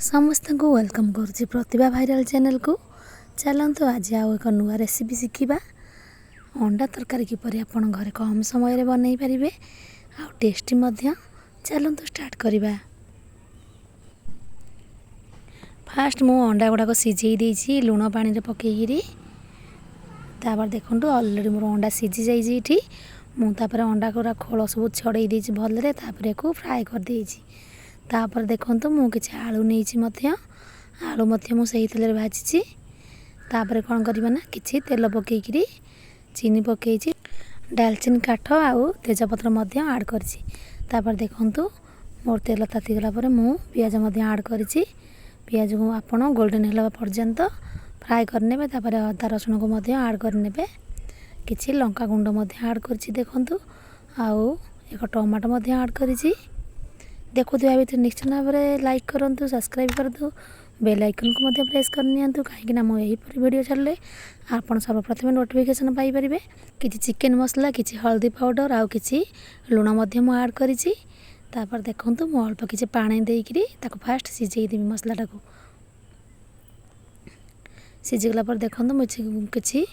समस्त को वेलकम करुच्ची प्रतिभा viral channel को। चलतु आज आउ एक नुआ रेसिपी शिखा। अंडा तरकारी किपरि आपण घरे कम समय बनई पारे आ टेस्टी मध्य। चलतु स्टार्ट करवा। फास्ट मु अंडा गुड़ाक सिझे देछि लुण पानी पकईकरी। तापर देखु अलरेडी मोर अंडा सिझी जाइए। मुझे अंडा गुड़ा खोल सब छड़े देछि भलरे। तापर को फ्राए कर देछि। तापर देखु मु किछि आलू नहीं आलू मुझे तेल भाजी। तापर कौन करना ना किछि तेल पकईकरी चीनी पकई डालचीनी काठ आउ तेजपत्र आड कर। देखु मोर तेल तातीगला मु पियाज आड कर। पियाज को आप गोल्डन है पर्यंत फ्राए करने। अदा रसुण को आड करने। किछि लंका गुंड आड कर। देखु आउ एक टमाटो आड कर। देखुवा भितर निश्चित भाव में लाइक करूँ, सब्सक्राइब करूँ, बेल आइकन को प्रेस करनी कहीं मुझे वीडियो छाड़े आप सर्वप्रथम नोटिफिकेशन पाइपर। किसी चिकेन मसला किसी हल्दी पाउडर आउ किसी लुण आड कर। देखु मु अल्प किसी पानी देकरी फास्ट सिझेदेवी मसलाटा को। सिझीगला देखु मुझे किसी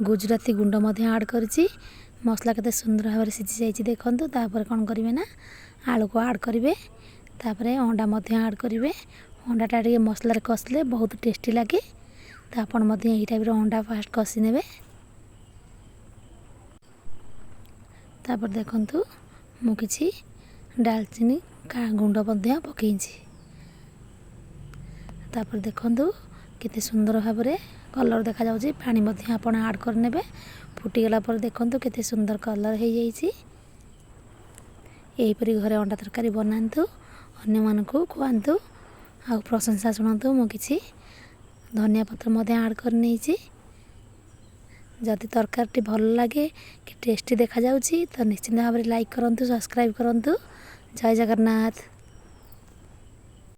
गुजराती गुंड आड कर। मसला केते सुंदर भाव में सिझी जाइए। देखु कौन करेंगे ना आलू को आड करेंगे। अंडा आड करेंगे। अंडाटा टे मसलार कसले बहुत टेस्टी लगे। तो आप यही टाइप अंडा फास्ट कषि ने। तापर देखु मुझे डालचीनी गुंड पकई। तापर देखु केते सुंदर भाव में कलर देखा जाउछि। पानी आप आड करने। फुटीगला देखु केते सुंदर कलर हो जाइए। यहीपरि घरे अंडा तरकारी बनातु अन्य मान खुआतु आ प्रशंसा शुणु। मु किछि धनिया पत्र आड करनी। जदि तरकारी भल लगे कि टेस्टी देखा जाउछि तो निश्चित भाव में लाइक करूँ, सब्सक्राइब करूँ। जय जगन्नाथ।